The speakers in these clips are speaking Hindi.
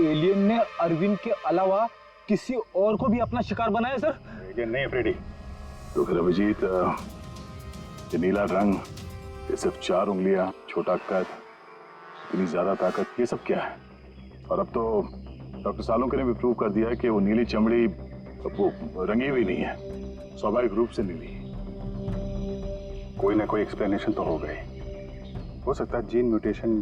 एलियन ने अरविंद के अलावा किसी और को भी अपना शिकार बनाया सर? एलियन नहीं फ्रेडी। तो फिर अभिजीत, ये नीला रंग, ये सिर्फ 4 उंगलियां, छोटा कद, इतनी ज्यादा ताकत, ये सब क्या है? और अब तो डॉक्टर सालोंके ने भी प्रूव कर दिया है कि वो नीली चमड़ी वो रंगी हुई नहीं है, स्वाभाविक रूप से नीली। कोई ना कोई एक्सप्लेनेशन तो हो गई। हो सकता है जीन म्यूटेशन,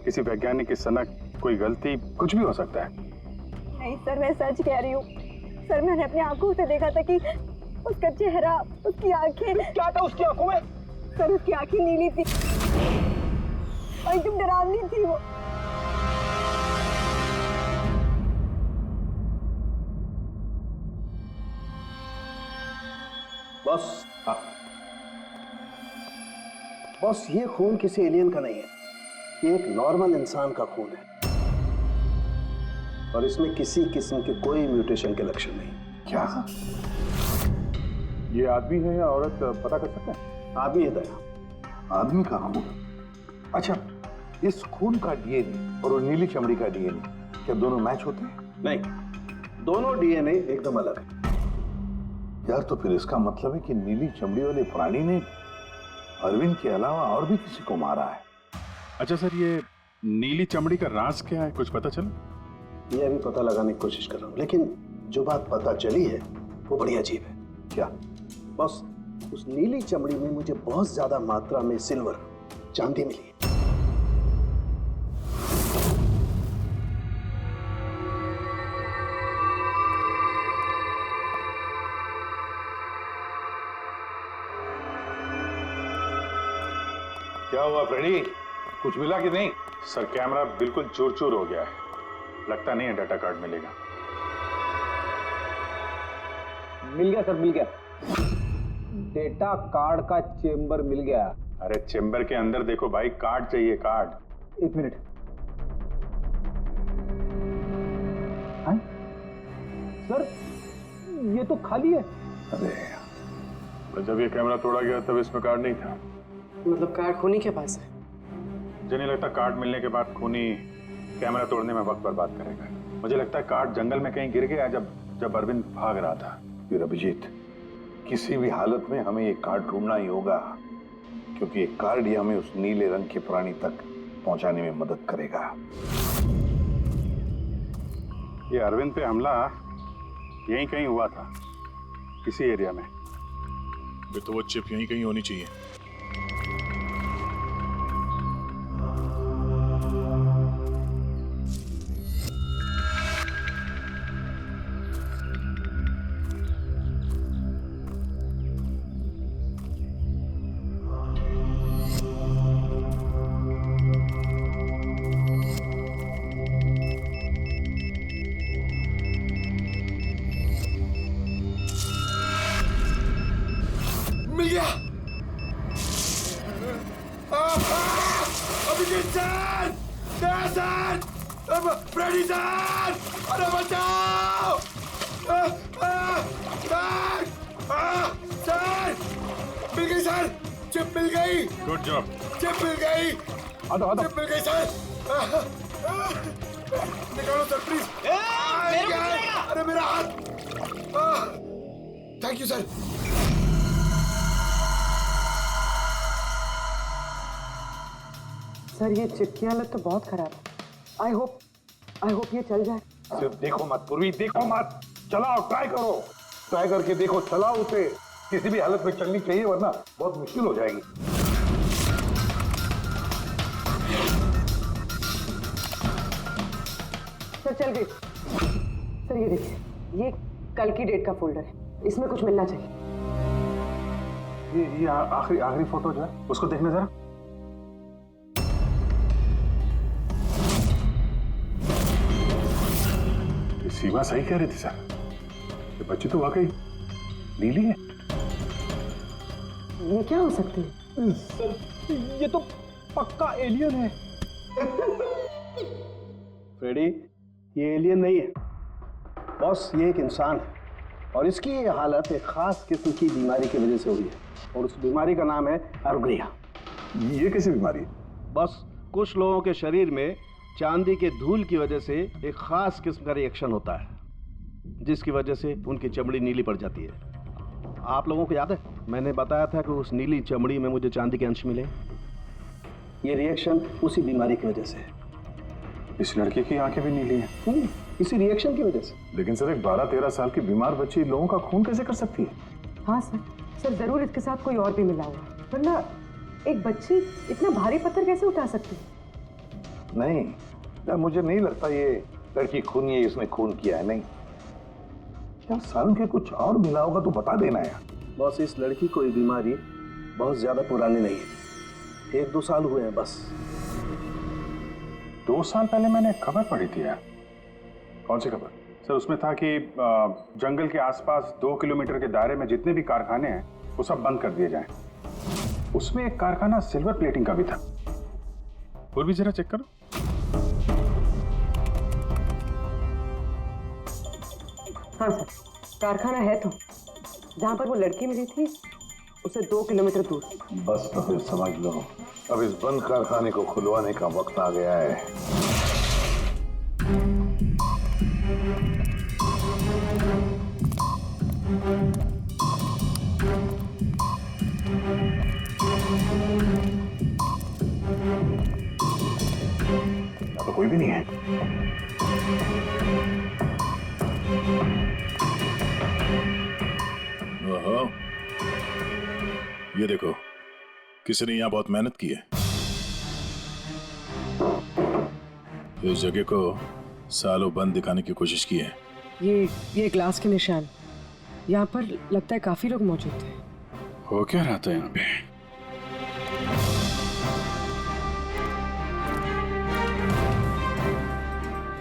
किसी वैज्ञानिक की सनक, कोई गलती, कुछ भी हो सकता है। नहीं सर, मैं सच कह रही हूँ सर। मैंने अपनी आंखों से देखा था कि उसका चेहरा, उसकी आंखें। क्या था उसकी आंखों में? सर उसकी आंखें नीली थी और एकदम डरावनी थी वो। बॉस, बॉस, ये खून किसी एलियन का नहीं है, ये एक नॉर्मल इंसान का खून है और इसमें किसी किस्म के कोई म्यूटेशन के लक्षण नहीं। क्या ये आदमी है या औरत, पता कर सकते हैं? आदमी है दया। आदमी का खून? अच्छा, इस खून का डीएनए और वो नीली चमड़ी का डीएनए क्या दोनों मैच होते हैं? नहीं, दोनों डीएनए एकदम अलग है। यार, तो फिर इसका मतलब है कि नीली चमड़ी वाले प्राणी ने अरविंद के अलावा और भी किसी को मारा है। अच्छा सर, ये नीली चमड़ी का राज क्या है, कुछ पता चला? ये अभी पता लगाने की कोशिश कर रहा हूँ, लेकिन जो बात पता चली है वो बड़ी अजीब है। क्या? बस उस नीली चमड़ी में मुझे बहुत ज्यादा मात्रा में सिल्वर, चांदी मिली है। क्या हुआ फ्रेडी, कुछ मिला कि नहीं? सर, कैमरा बिल्कुल चूर चूर हो गया है, लगता नहीं है डाटा कार्ड मिलेगा। मिल गया सर, मिल गया। डेटा कार्ड का चेंबर मिल गया। अरे चेंबर के अंदर देखो भाई, कार्ड चाहिए, कार्ड। 1 मिनट। हाँ? सर ये तो खाली है। अरे तो जब ये कैमरा तोड़ा गया तब इसमें कार्ड नहीं था। मतलब कार्ड खूनी के पास है? मुझे नहीं लगता कार्ड मिलने के बाद खूनी कैमरा तोड़ने में वक्त बर्बाद करेगा। मुझे लगता है कार्ड जंगल में कहीं गिर गया जब अरविंद भाग रहा था। फिर अभिजीत, किसी भी हालत में हमें ये कार्ड ढूंढना ही होगा, क्योंकि ये कार्ड ही हमें उस नीले रंग के प्राणी तक पहुंचाने में मदद करेगा। ये अरविंद पे हमला यहीं कहीं हुआ था, किसी एरिया में। तो वो चिप यहीं कहीं होनी चाहिए। मिल गया। Abhijeet sir, sir, Freddy sir, अरे बचाओ! सर, मिल गई सर, चिप मिल गई। Good job. चिप मिल गई। चिप मिल गई सर। निकालो सर प्लीज। अरे मेरा हाथ। Thank you sir. सर ये चिप की हालत तो बहुत खराब है। आई होप ये चल जाए। सिर्फ देखो मत पूर्वी, देखो मत, चलाओ, ट्राई करो, ट्राई करके देखो, चलाओ उसे। किसी भी हालत में चलनी चाहिए, वरना बहुत मुश्किल हो जाएगी। सर चल गई। सर ये देखिए, ये कल की डेट का फोल्डर है, इसमें कुछ मिलना चाहिए। ये आखिरी फोटो जो है उसको देखने जरा। सीमा सही कह रही थी सर, ये बच्ची तो वाकई नीली है। ये क्या हो सकती है? सर ये तो पक्का एलियन है। फ्रेडी, ये एलियन नहीं है बॉस, ये एक इंसान है और इसकी ये हालत एक खास किस्म की बीमारी की वजह से हुई है और उस बीमारी का नाम है अर्गरिया। ये कैसी बीमारी है? बस कुछ लोगों के शरीर में चांदी के धूल की वजह से एक खास किस्म का रिएक्शन होता है, जिसकी वजह से उनकी चमड़ी नीली पड़ जाती है। आप लोगों को याद है मैंने बताया था कि उस नीली चमड़ी में मुझे चांदी के अंश मिले। ये रिएक्शन उसी बीमारी की वजह से है। इस लड़के की आंखें भी नीली हैं। इसी रिएक्शन की वजह से। लेकिन सर एक 12-13 साल की बीमार बच्ची लोगों का खून कैसे कर सकती है? हाँ सर जरूर इसके साथ कोई और भी मिला हुआ है, वरना एक बच्ची इतना भारी पत्थर कैसे उठा सकती है? नहीं यार, मुझे नहीं लगता ये लड़की खून है, इसने खून किया है। नहीं यार, सालों के कुछ और मिला होगा तो बता देना यार। बॉस, इस लड़की को ये बीमारी बहुत ज्यादा पुरानी नहीं है, 1-2 साल हुए हैं बस। 2 साल पहले मैंने एक खबर पढ़ी थी यार। कौन सी खबर? सर उसमें था कि जंगल के आसपास 2 किलोमीटर के दायरे में जितने भी कारखाने हैं वो सब बंद कर दिए जाएं। उसमें एक कारखाना सिल्वर प्लेटिंग का भी था। और भी जरा चेक करो। हाँ सर, कारखाना है तो जहाँ पर वो लड़की मिली थी उसे 2 किलोमीटर दूर। बस तो फिर समझ लो, अब इस बंद कारखाने को खुलवाने का वक्त आ गया है। तो कोई भी नहीं है। ओहो, ये देखो, किसी ने यहाँ बहुत मेहनत की है। इस जगह को सालों बंद दिखाने की कोशिश की है। ये ग्लास के निशान, यहाँ पर लगता है काफी लोग मौजूद थे। हो क्या रहा था यहाँ पे?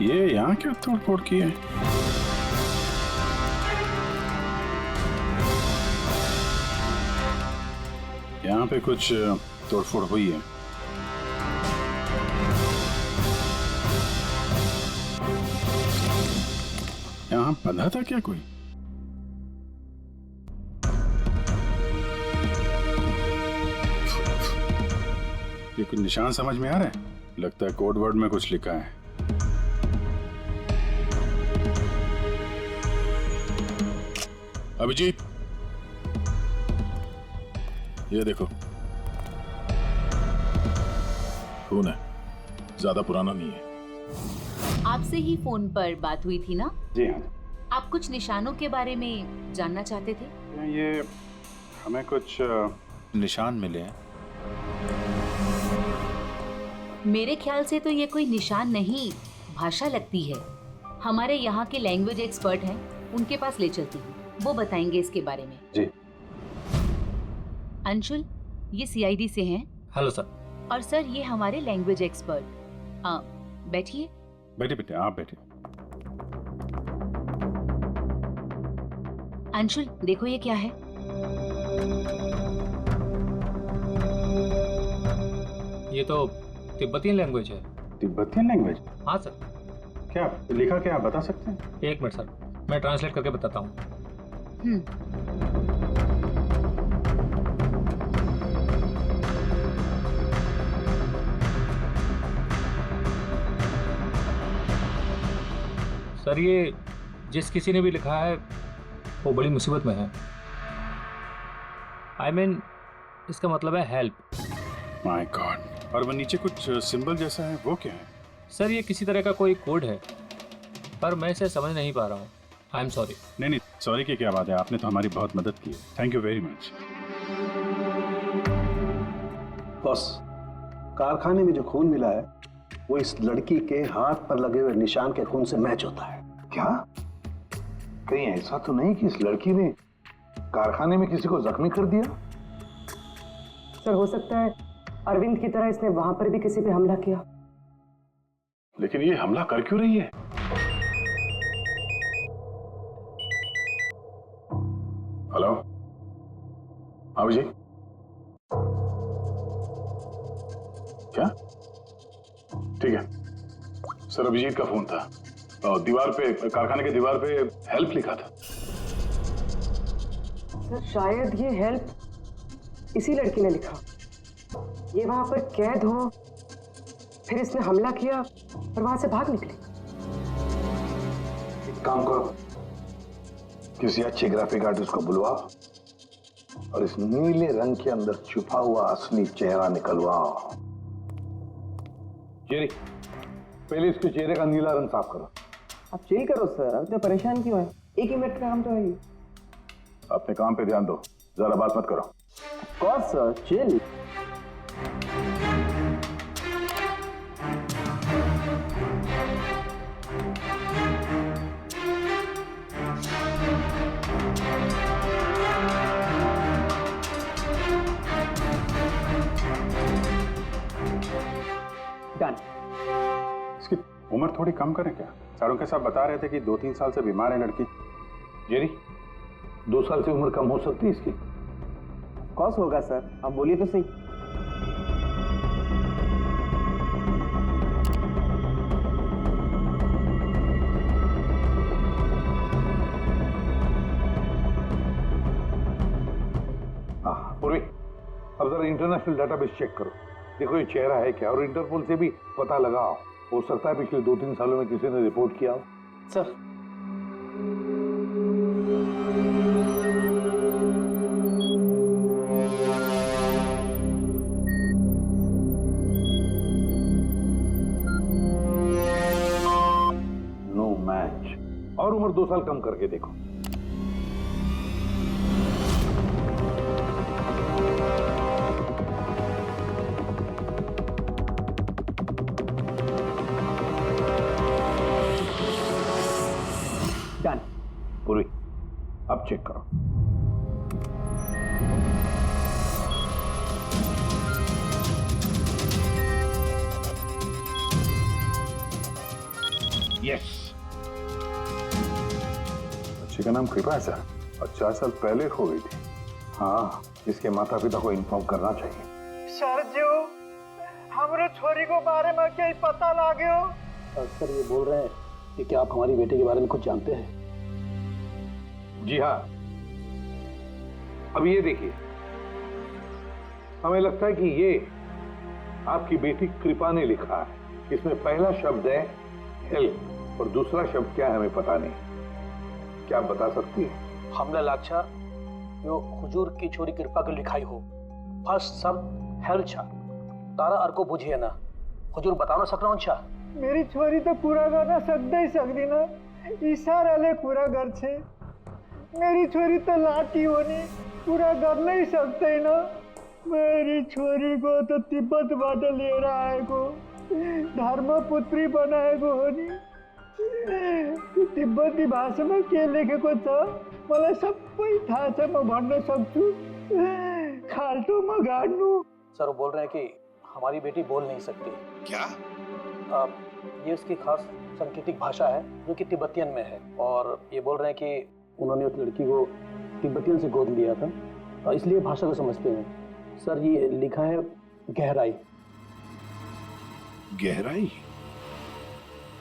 ये यहाँ क्या तोड़ फोड़ की है? यहाँ पे कुछ तोड़फोड़ हुई है। यहाँ बंधा था क्या कोई? ये कुछ निशान समझ में आ रहा है? लगता है कोड वर्ड में कुछ लिखा है। अभिजीत, ये देखो, खून है, ज्यादा पुराना नहीं है। आपसे ही फोन पर बात हुई थी ना? जी हाँ। आप कुछ निशानों के बारे में जानना चाहते थे? ये हमें कुछ निशान मिले हैं। मेरे ख्याल से तो ये कोई निशान नहीं, भाषा लगती है। हमारे यहाँ के लैंग्वेज एक्सपर्ट हैं, उनके पास ले चलती हूँ, वो बताएंगे इसके बारे में। जी। अंशुल, ये सीआईडी से हैं। Hello sir. और सर, ये हमारे लैंग्वेज एक्सपर्ट। बैठिए। बैठे बेटे, आप बैठे। अंशुल, देखो ये क्या है। ये तो तिब्बतियन लैंग्वेज है। Tibetan language? हाँ सर। क्या लिखा, क्या आप बता सकते हैं? 1 मिनट सर, मैं ट्रांसलेट करके बताता हूँ। सर, ये जिस किसी ने भी लिखा है वो बड़ी मुसीबत में है। I mean, इसका मतलब है हेल्प। My God. और वो नीचे कुछ सिंबल जैसा है, वो क्या है? सर, ये किसी तरह का कोई कोड है, पर मैं इसे समझ नहीं पा रहा हूँ। I am sorry. नहीं, सॉरी की क्या बात है, आपने तो हमारी बहुत मदद की है। Thank you very much. Boss, कारखाने में जो खून मिला है वो इस लड़की के हाथ पर लगे हुए निशान के खून से मैच होता है। क्या? कहीं ऐसा तो नहीं कि इस लड़की ने कारखाने में किसी को जख्मी कर दिया? सर, हो सकता है अरविंद की तरह इसने वहां पर भी किसी पे हमला किया। लेकिन ये हमला कर क्यों रही है? हेलो, हाँ जी। क्या? ठीक है सर, अभिजीत का फोन था। दीवार पे, कारखाने के दीवार पे हेल्प लिखा था। सर, शायद ये हेल्प इसी लड़की ने लिखा। ये वहां पर कैद हो फिर इसने हमला किया और वहां से भाग निकली। एक काम करो, किसी अच्छे ग्राफिक आर्टिस्ट को बुलवाओ और इस नीले रंग के अंदर छुपा हुआ असली चेहरा निकलवाओ। जेरी, पहले इसके चेहरे का नीला रंग साफ करो। आप चिल करो सर, अब तो परेशान क्यों है? 1 ही मिनट का काम तो है ये। अपने काम पे ध्यान दो, ज्यादा बात मत करो। कौन सर, चिल। डन। इसकी उम्र थोड़ी कम करें क्या? सारों के साथ बता रहे थे कि 2-3 साल से बीमार है लड़की। जेरी, 2 साल से उम्र कम हो सकती है इसकी? कौन होगा सर, आप बोलिए तो सही। हाँ पूर्वी, अब जरा इंटरनेशनल डाटाबेस चेक करो, देखो ये चेहरा है क्या, और इंटरपोल से भी पता लगाओ। हो सकता है पिछले 2-3 सालों में किसी ने रिपोर्ट किया हो। Sir, no match. और उम्र 2 साल कम करके देखो। डन। पूरी, अब चेक करो। यस। बच्चे का नाम कृपा है सर, और 4 साल पहले हो गई थी। हाँ, इसके माता पिता को इन्फॉर्म करना चाहिए। सर जो हमरे छोरी को बारे में क्या पता लागो? सर ये बोल रहे हैं कि क्या आप हमारी बेटे के बारे में कुछ जानते हैं? जी हाँ, अब ये देखिए, हमें लगता है कि ये आपकी बेटी कृपा ने लिखा है। इसमें पहला शब्द है हेल्प और दूसरा शब्द क्या है हमें पता नहीं। क्या आप बता सकती है? हमला लाक्षा यो हुजूर की छोरी कृपा के लिखाई हो। फर्स्ट शब्द हेल्प छा, तारा अर्को बुझिए ना, हुजूर बता ना सकना छा। मेरी छोरी तो पूरा करना सकता ही सकती ना, इशारा ले पूरा घर छे। मेरी छोरी तो लाठी होनी पूरा कर नहीं सकते ना। मेरी छोरी को तो तिब्बत बाटे ले रहा है को, धर्मपुत्री बनाए को होनी। तिब्बती भाषा में के लेखे को छ मलाई सबै थाहा छ, म भन्न सक्छु। खाल्टो म गाड्नु। सर वो बोल रहे हैं कि हमारी बेटी बोल नहीं सकती। क्या? ये उसकी खास सांकेतिक भाषा है जो कि तिब्बतियन में है, और ये बोल रहे हैं कि उन्होंने उस लड़की को तिब्बतियन से गोद लिया था, इसलिए भाषा को समझते हैं। सर ये लिखा है गहराई। गहराई?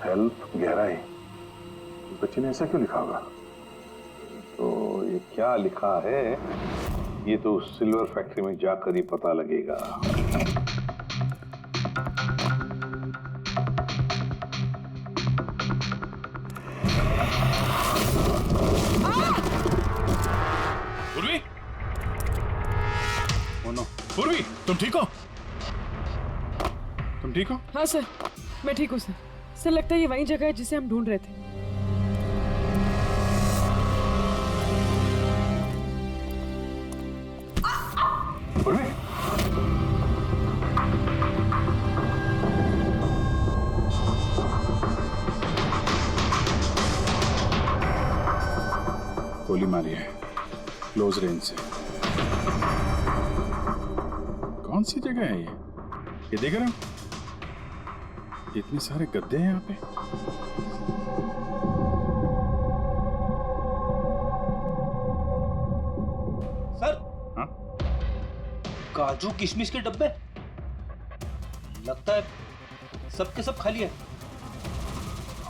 हेल्प, गहराई। बच्चे ने ऐसा क्यों लिखा होगा? तो ये क्या लिखा है ये तो सिल्वर फैक्ट्री में जाकर ही पता लगेगा। पूर्वी? ओ नो, पूर्वी, तुम ठीक हो? तुम ठीक हो? हाँ सर, मैं ठीक हूँ सर। सर लगता है ये वही जगह है जिसे हम ढूंढ रहे थे। पूर्वी? गोली मारी है क्लोज रेंज से। कौन सी जगह है ये देख रहे हो? इतने सारे गद्दे हैं यहाँ पे। सर, हाँ? काजू किशमिश के डब्बे, लगता है सब के सब खाली है।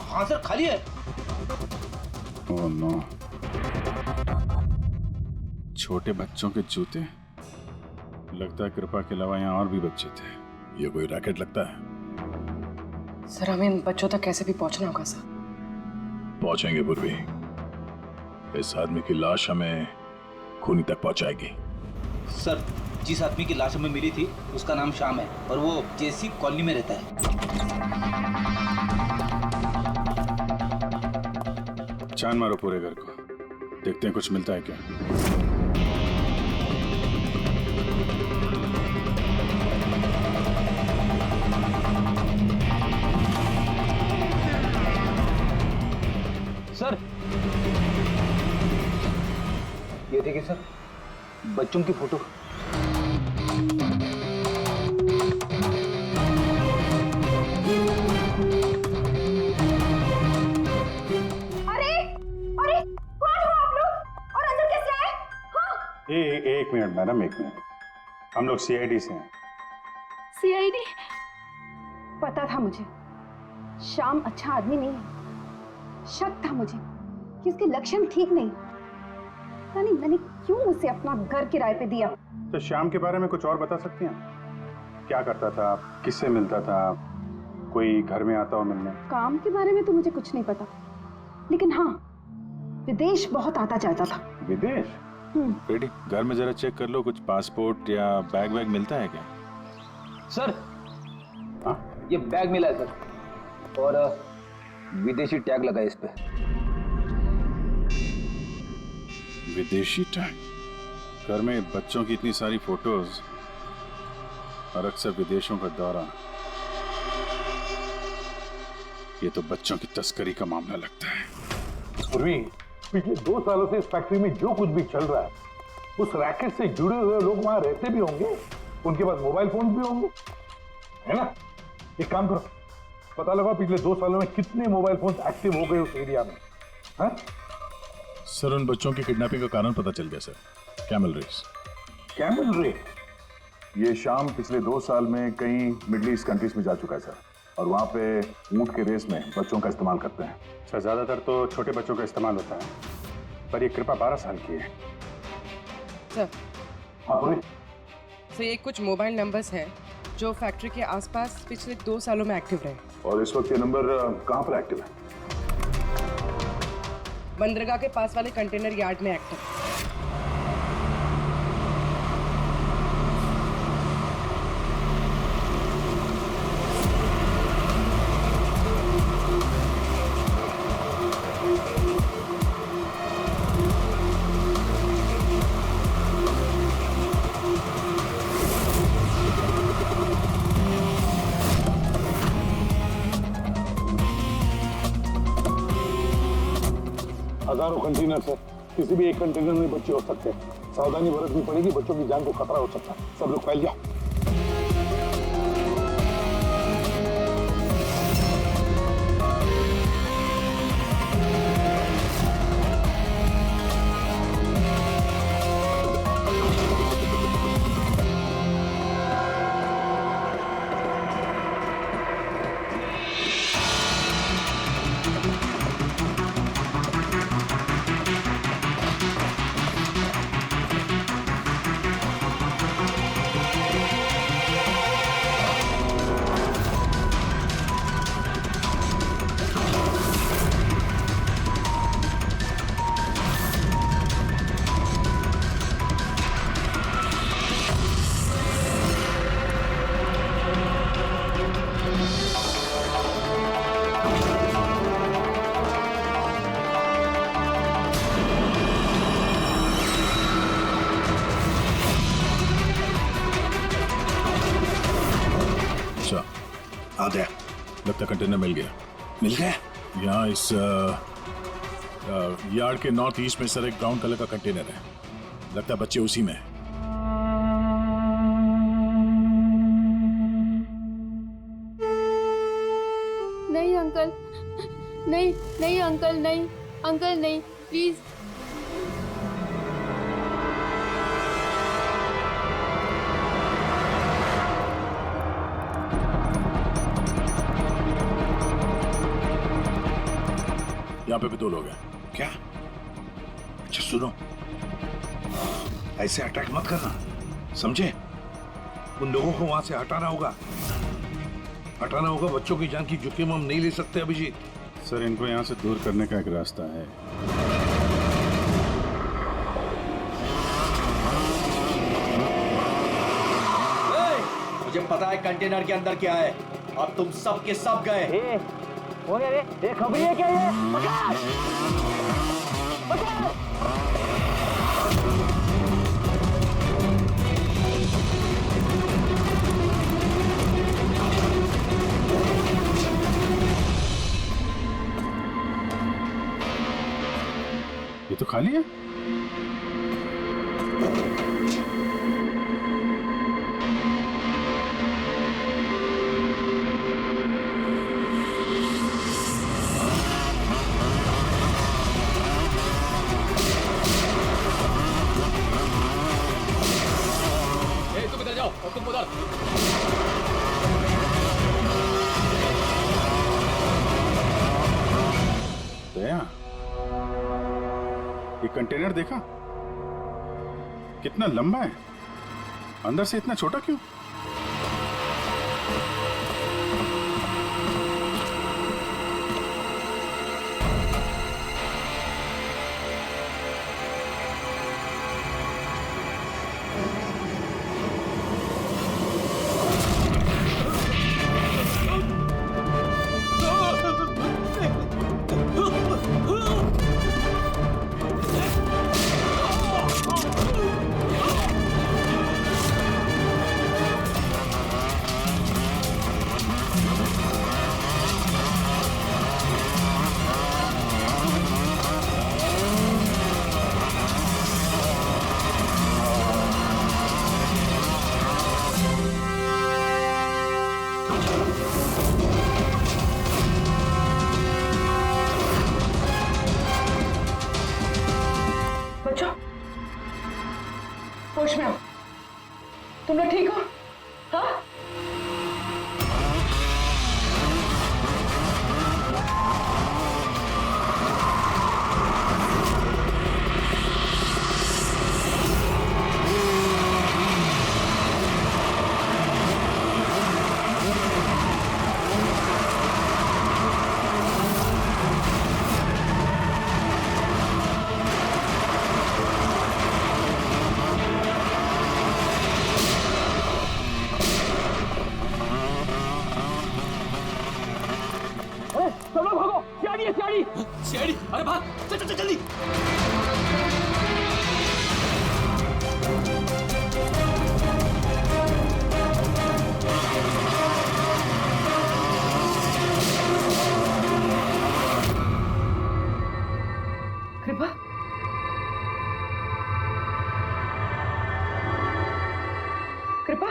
हाँ सर खाली है। ओह नो, छोटे बच्चों के जूते। लगता है कृपा के अलावा यहाँ और भी बच्चे थे। ये कोई रैकेट लगता है। सर हमें इन बच्चों तक कैसे भी पहुंचना होगा सर। पहुंचेंगे पूर्वी। इस आदमी की लाश हमें खूनी तक पहुंचाएगी। सर, जिस आदमी की लाश हमें मिली थी उसका नाम श्याम है और वो जेसी कॉलोनी में रहता है। छान मारो पूरे घर को, देखते हैं कुछ मिलता है क्या। सर, ये देखिए सर, बच्चों की फोटो। एक मिनट मैडम, एक मिनट। हम लोग सीआईडी से हैं। सीआईडी? पता था मुझे श्याम अच्छा आदमी नहीं है। शक था मुझे कि उसके लक्षण ठीक नहीं। यानी मैंने क्यों उसे अपना घर किराए पे दिया? तो श्याम के बारे में कुछ और बता सकती हैं? क्या करता था, किससे मिलता था, कोई घर में आता हो मिलने? काम के बारे में तो मुझे कुछ नहीं पता, लेकिन हाँ, विदेश बहुत आता जाता था। विदेश? बेटी, घर में जरा चेक कर लो, कुछ पासपोर्ट या बैग वैग मिलता है क्या? सर, हाँ? ये बैग मिला है सर, और विदेशी टैग लगा है इस पे। विदेशी टैग? घर में बच्चों की इतनी सारी फोटोज और अक्सर विदेशों का दौरा, ये तो बच्चों की तस्करी का मामला लगता है। पूर्वी, पिछले 2 सालों से इस फैक्ट्री में जो कुछ भी चल रहा है, उस रैकेट से जुड़े हुए लोग वहां रहते भी होंगे, उनके पास मोबाइल फोन भी होंगे, है ना? एक काम करो, पता लगा पिछले 2 सालों में कितने मोबाइल फोन एक्टिव हो गए उस एरिया में। है? सर, उन बच्चों की किडनैपिंग का कारण पता चल गया sir. Camel race. Camel race? ये शाम पिछले 2 साल में कई मिडिल ईस्ट कंट्रीज में जा चुका है सर, और वहाँ पे ऊंट के रेस में बच्चों का इस्तेमाल करते हैं सर। ज्यादातर तो छोटे बच्चों का इस्तेमाल होता है, पर ये कृपा 12 साल की है सर। हाँ पूरी? सर, ये कुछ मोबाइल नंबर्स हैं जो फैक्ट्री के आसपास पिछले 2 सालों में एक्टिव रहे। और इस वक्त ये नंबर कहाँ पर एक्टिव है? बंदरगाह के पास वाले कंटेनर यार्ड में एक्टिव। हजारों कंटेनर है, किसी भी एक कंटेनर में बच्चे हो सकते हैं। सावधानी बरतनी पड़ेगी, बच्चों की जान को खतरा हो सकता है। सब लोग फैल जाओ। आ गया, लगता कंटेनर मिल गया। मिल गया? यहाँ इस यार्ड के नॉर्थ ईस्ट में सर एक ब्राउन कलर का कंटेनर है, लगता है बच्चे उसी में हैं। नहीं अंकल, नहीं नहीं अंकल, नहीं अंकल, नहीं प्लीज। यहाँ पे भी 2 लोग हैं। क्या? अच्छा सुनो, ऐसे अटैक मत करना, समझे? उन लोगों को वहां से हटाना होगा। हटाना होगा। बच्चों की जान की जोखिम हम नहीं ले सकते अभिजीत। सर, इनको यहाँ से दूर करने का एक रास्ता है। मुझे पता है कंटेनर के अंदर क्या है। अब तुम सब के सब गए। हो गया रे, ये खबरी है क्या ये? पकड़! पकड़! ये तो खाली है। तुम इधर जाओ और तुम उधर। दया, ये कंटेनर देखा कितना लंबा है, अंदर से इतना छोटा क्यों? होश में आओ। तुम लोग ठीक हो? हाँ? सीआईडी, अरे भाग, चल चल चल जल्दी। कृपा, कृपा,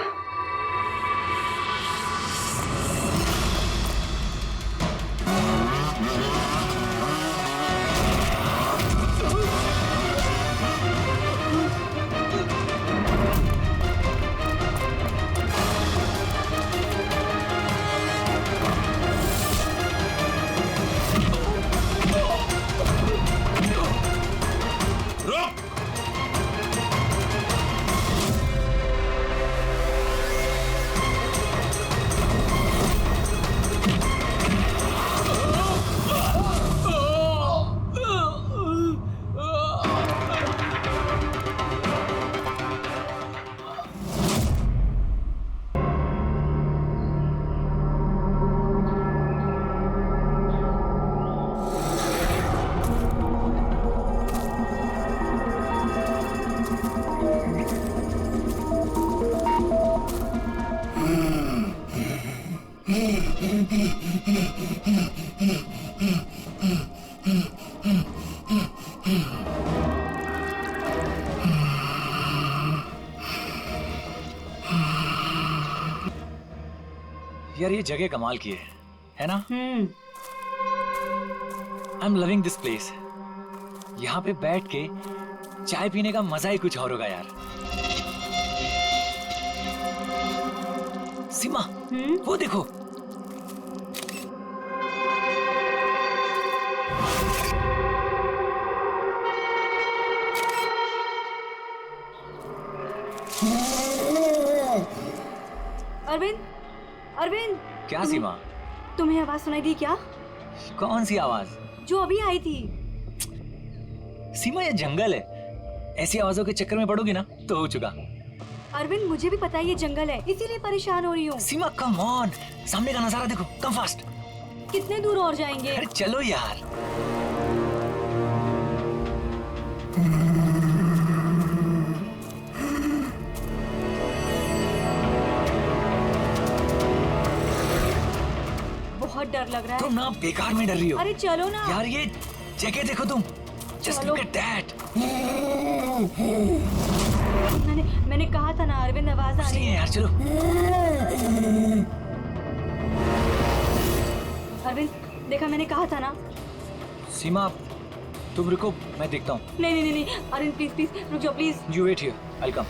यार ये जगह कमाल की है ना? I am loving this place. यहाँ पे बैठ के चाय पीने का मजा ही कुछ और होगा यार। सीमा, वो देखो। अरविंद, अरविंद, क्या सीमा? तुम्हें आवाज सुनाई दी क्या? कौन सी आवाज? जो अभी आई थी। सीमा ये जंगल है, ऐसी आवाजों के चक्कर में पड़ोगी ना तो हो चुका। अरविंद मुझे भी पता है ये जंगल है, इसीलिए परेशान हो रही हूँ। सीमा कम ऑन, सामने का नजारा देखो, कम फास्ट। कितने दूर और जाएंगे? अरे चलो यार। बहुत डर लग रहा है। तुम ना बेकार में डर रही हो। अरे चलो ना यार, ये जगह देखो तुम। Just look at that. मैंने कहा था ना अरविंद, आवाज आ रही है यार। चलो अरविंद, देखा मैंने कहा था ना। सीमा तुम रुको, मैं देखता हूँ। नहीं अरविंद प्लीज प्लीज रुक जाओ please. You wait here, I'll come.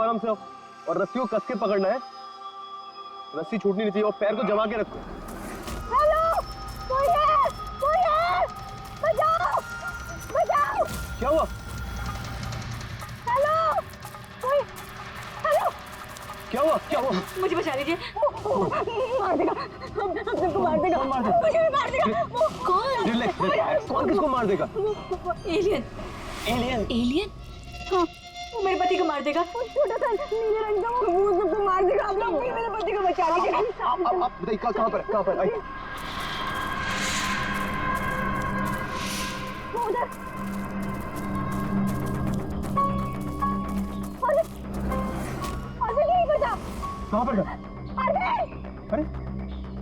आराम से और रस्सी को कस के पकड़ना है, रस्सी छूटनी नहीं चाहिए और पैर को जमा के रखो। हेलो, कोई है, बचाओ, बचाओ। क्या हुआ? हेलो, कोई, हेलो, क्या हुआ? मुझे बचा लीजिए। मार देगा, हम सबको मार देगा। मुझे भी मार देगा। कौन किसको मार देगा? एलियन? हाँ, वो मेरे पति को मार देगा। छोटा सा नीले रंग का वो सबको मार देगा। आप लोग भी मेरे पति को बचा लीजिए। आप बताइए कहाँ पर? आइए। उधर। अरविंद यहीं पर था। कहाँ पर? अरविंद!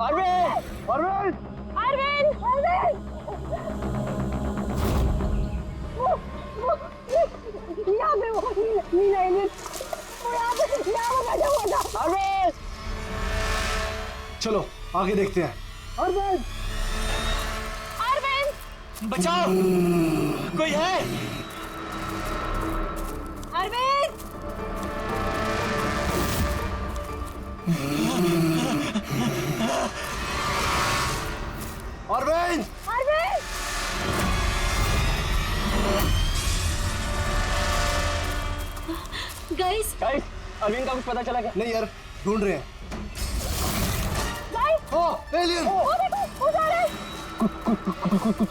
अरविंद! यहाँ पे वो नीला एलियन, वो यहाँ बैठा हुआ था। अरविंद! चलो आगे देखते हैं। अरविंद! बचाओ, कोई है? अरविंद! अरविंद! गाइस, अरविंद का कुछ पता चला क्या? नहीं यार, ढूंढ रहे हैं। एलियन!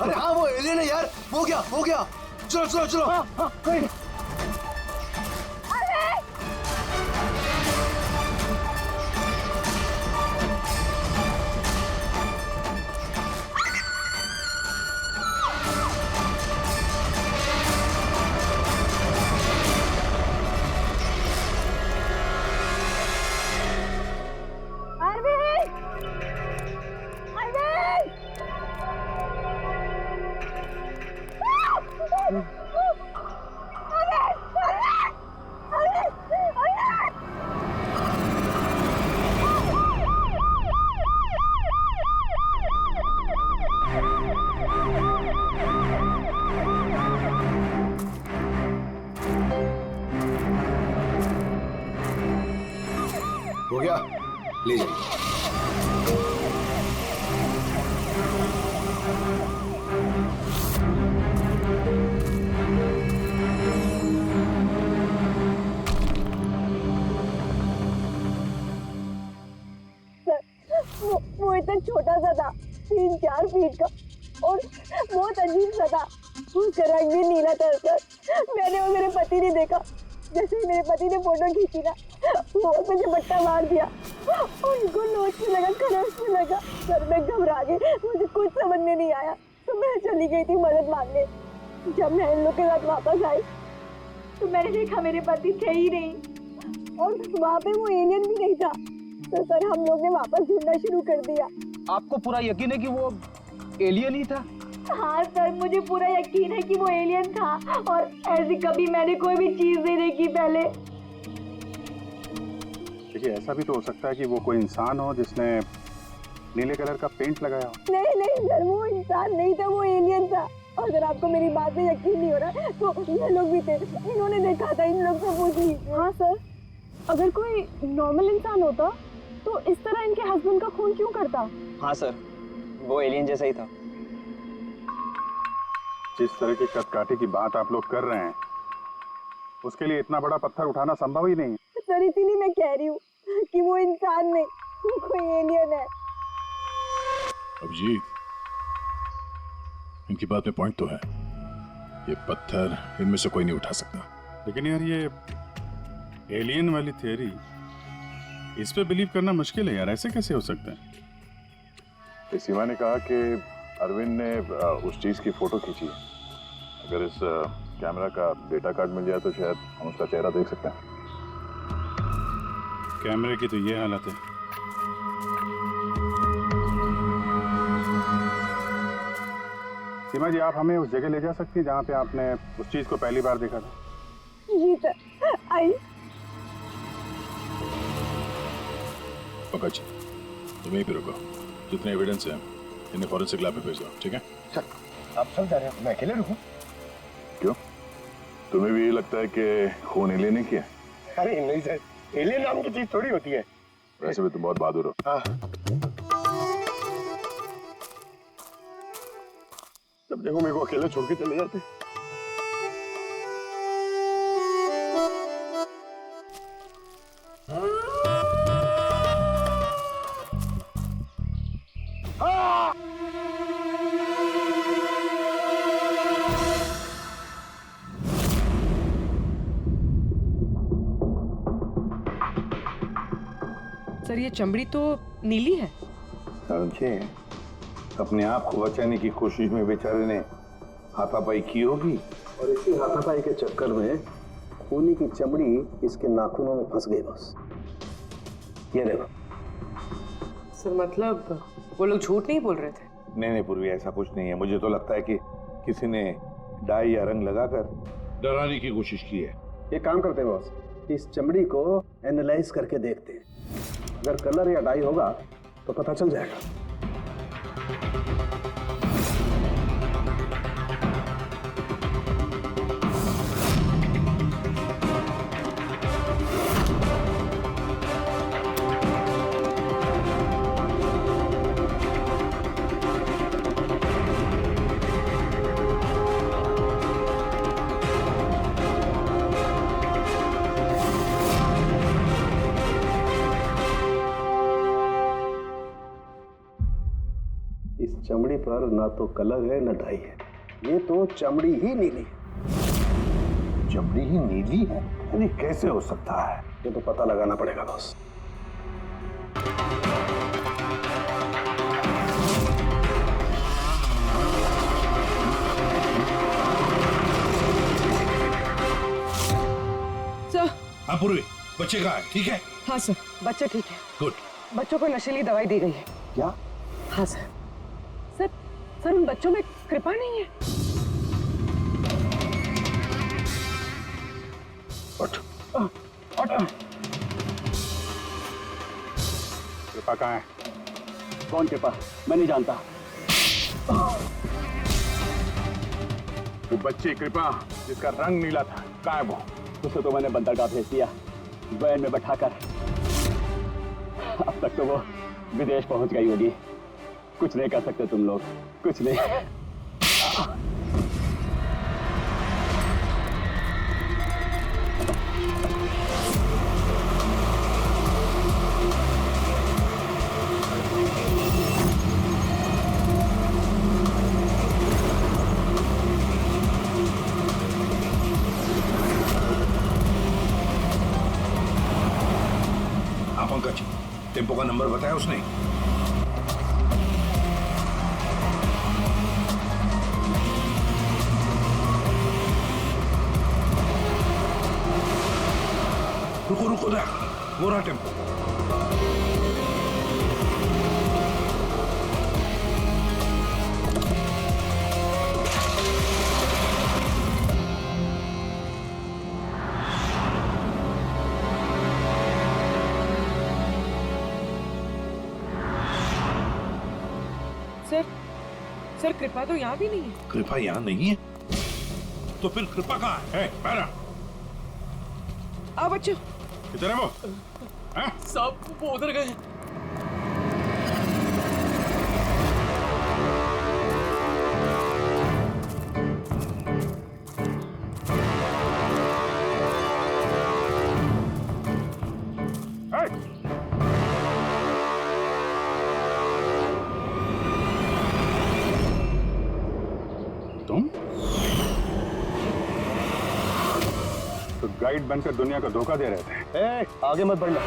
अरे हाँ, वो एलियन है यार। हो गया। चलो। हाँ, कोई नहीं। हो गया, ले जाइए। वो इतना छोटा सा था, 3-4 फीट का, और बहुत अजीब सा था। उसका रंग भी नीला था सर। मैंने वो मेरे पति ने देखा, जैसे ही मेरे पति ने फोटो खींची ना, वो मुझे बट्टा मार दिया। उनको नोच में लगा, खरोच में लगा। सर मैं घबरा गई, मुझे कुछ समझ में नहीं आया, तो मैं चली गई थी मदद मांगने। जब मैं इन लोग के साथ वापस आई तो मैंने देखा मेरे पति थे ही नहीं, और वहाँ पे वो एलियन भी नहीं था। तो सर हम लोग ने वापस ढूंढना शुरू कर दिया। आपको पूरा यकीन है कि वो एलियन ही था? हाँ सर, मुझे पूरा यकीन है कि वो एलियन था, और ऐसी कभी मैंने कोई भी चीज नहीं देखी पहले। देखिए, ऐसा भी तो हो सकता है कि वो कोई इंसान हो जिसने नीले कलर का पेंट लगाया हो। नहीं सर, वो इंसान नहीं था, वो एलियन था। और अगर आपको मेरी बात में यकीन नहीं हो रहा तो ये लोग भी थे, इन्होंने देखा था, इन लोग से पूछ लीजिए। हाँ सर, अगर कोई नॉर्मल इंसान होता तो इस तरह इनके हस्बैंड का खून क्यों करता? हाँ सर, वो एलियन जैसा ही था। जिस तरह की कदकाठी की बात आप लोग कर रहे हैं, उसके लिए इतना बड़ा पत्थर उठाना संभव ही नहीं। सर इसीलिए मैं कह रही हूँ कि वो इंसान नहीं, वो कोई एलियन है। अभिजीत, इनकी बात में पॉइंट तो है। ये पत्थर इनमें से कोई नहीं उठा सकता। लेकिन यार, ये एलियन वाली थियरी, इस पे बिलीव करना मुश्किल है यार। ऐसे कैसे हो सकता है? सीमा ने कहा कि अरविंद ने उस चीज की फोटो खींची। अगर इस कैमरा का डेटा कार्ड मिल जाए तो शायद हम उसका चेहरा देख सकते हैं। कैमरे की तो ये हालत है। सीमा जी, आप हमें उस जगह ले जा सकती हैं जहाँ पे आपने उस चीज को पहली बार देखा था? जी सर, आइए। पंकज, तुम यहीं पे रुको। जितने एविडेंस हैं इन्हें फॉरेंसिक लैब में भेज दो, ठीक है? सर, आप सब जा रहे हैं, मैं अकेले रुकूं? क्यों? तुम्हें भी ये लगता है कि खून एलियन ने किया? अरे नहीं सर, एलियन नाम की चीज थोड़ी होती है। वैसे भी तुम बहुत बहादुर हो। हाँ। जब देखो मेरे को अकेले छोड़ के चले जाते। सर ये चमड़ी तो नीली है। समझे, अपने आप को बचाने की कोशिश में बेचारे ने हाथापाई की होगी, और इसी हाथापाई के चक्कर में खूनी की चमड़ी इसके नाखूनों में फंस गई। बस ये देखो। सर मतलब वो लोग झूठ नहीं बोल रहे थे? नहीं पूर्वी, ऐसा कुछ नहीं है। मुझे तो लगता है कि किसी ने डाई या रंग लगाकर डराने की कोशिश की है। एक काम करते हैं बॉस, इस चमड़ी को एनालाइज करके देखते हैं। अगर कलर या डाई होगा तो पता चल जाएगा। चमड़ी पर ना तो कलर है ना डाई है, ये तो चमड़ी ही नीली है। चमड़ी ही नीली है? यानी कैसे हो सकता है? ये तो पता लगाना पड़ेगा बॉस। सर। हाँ पूर्वी, बच्चे कहाँ है? ठीक है? हाँ सर, बच्चे ठीक है। गुड। बच्चों को नशीली दवाई दी गई है। क्या? हाँ सर। सर उन बच्चों में कृपा नहीं है। उठ। कृपा कहाँ है? कौन कृपा? मैं नहीं जानता। वो बच्ची कृपा जिसका रंग नीला था, कहाँ है वो? उसे तो मैंने बंदरगाह भेज दिया, वैन में बैठाकर। अब तक तो वो विदेश पहुंच गई होगी। कुछ नहीं कर सकते तुम लोग, कुछ नहीं। बताया उसने? रुको रुको ना, वो रहा टेम्पो। सर कृपा तो यहाँ भी नहीं है। कृपा यहाँ नहीं है तो फिर कृपा कहाँ है? पैरा आओ बच्चों। किधर है वो? साहब वो उधर गए। तुम तो गाइड बनकर दुनिया को धोखा दे रहे थे। आगे मत बढ़ना।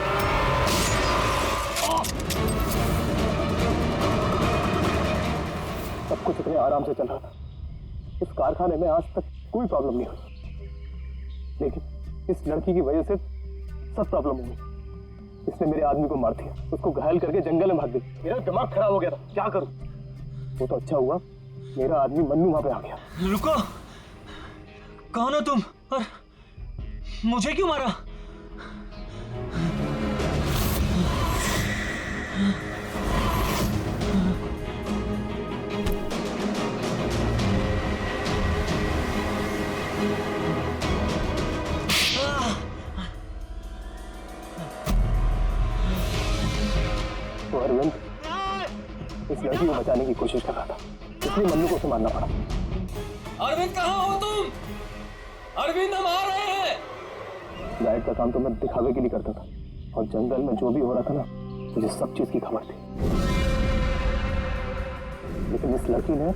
सब कुछ इतने आराम से चल रहा था। इस कारखाने में आज तक कोई प्रॉब्लम नहीं हुई, लेकिन इस लड़की की वजह से सब प्रॉब्लम हो गई। इसने मेरे आदमी को मार दिया, उसको घायल करके जंगल में भाग गई। मेरा दिमाग खराब हो गया था, क्या करूं? वो तो अच्छा हुआ मेरा आदमी मन्नू वहां पे आ गया। रुको, कौन हो तुम और मुझे क्यों मारा? तो अरविंद इस लड़की को बचाने की कोशिश कर रहा था, इसलिए मन्नू को उसे मारना पड़ा। अरविंद कहाँ हो तुम? अरविंद हम आ रहे हैं। गाइड का काम तो मैं दिखावे के लिए करता था, और जंगल में जो भी हो रहा था ना, मुझे सब चीज की खबर थी। लेकिन इस लड़की ने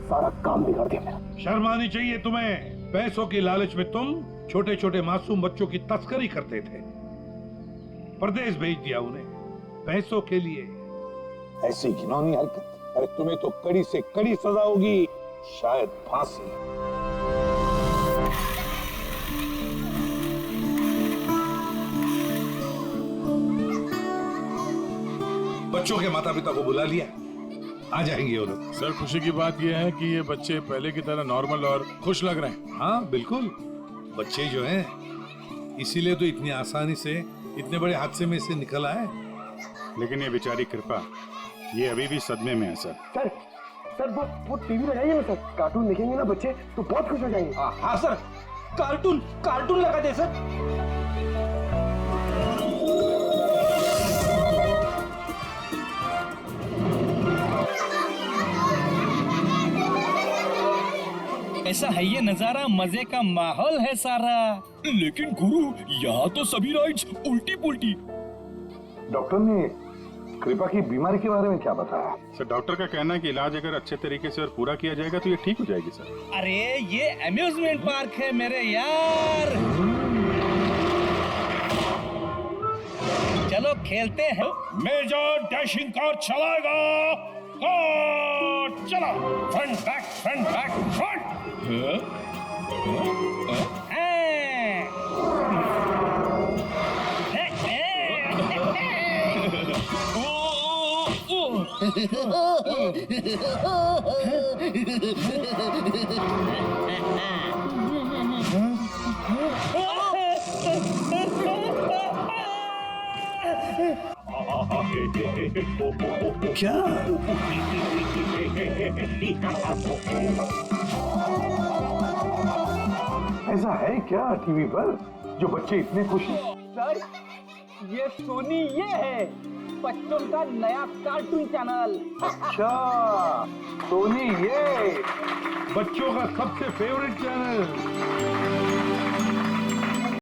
सारा काम बिगाड़ दिया मेरा। शर्म आनी चाहिए तुम्हें। पैसों की लालच में तुम छोटे छोटे मासूम बच्चों की तस्करी करते थे, परदेश भेज दिया उन्हें पैसों के लिए। ऐसी घिनौनी हरकत, अरे तुम्हें तो कड़ी से कड़ी सजा होगी, शायद फांसी। बच्चों के माता पिता को बुला लिया, आ जाएंगे वो लोग। सर खुशी की बात यह है कि ये बच्चे पहले की तरह नॉर्मल और खुश लग रहे हैं। हाँ बिल्कुल, बच्चे जो हैं इसीलिए तो इतनी आसानी से इतने बड़े हादसे में से निकल आए। लेकिन ये बेचारी कृपा, ये अभी भी सदमे में है सर। सर वो टीवी लगाइए ना सर, कार्टून देखेंगे ना बच्चे तो बहुत खुश हो जाएंगे। हाँ सर, कार्टून लगा दे सर। ऐसा है ये नजारा, मजे का माहौल है सारा। लेकिन गुरु यहाँ तो सभी राइड्स उल्टी पुल्टी। डॉक्टर ने कृपा की बीमारी के बारे में क्या बताया? सर डॉक्टर का कहना है कि इलाज अगर अच्छे तरीके से और पूरा किया जाएगा तो ये ठीक हो जाएगी सर। अरे ये अम्यूजमेंट पार्क है मेरे यार, चलो खेलते हैं। मेजर डैशिंग कार चलाएगा। चला, फ्रंट बैक फ्रंट। क्या? ऐसा है क्या टीवी पर जो बच्चे इतने खुश हैं? सर ये सोनी ये है बच्चों का नया कार्टून चैनल। अच्छा, सोनी ये बच्चों का सबसे फेवरेट चैनल।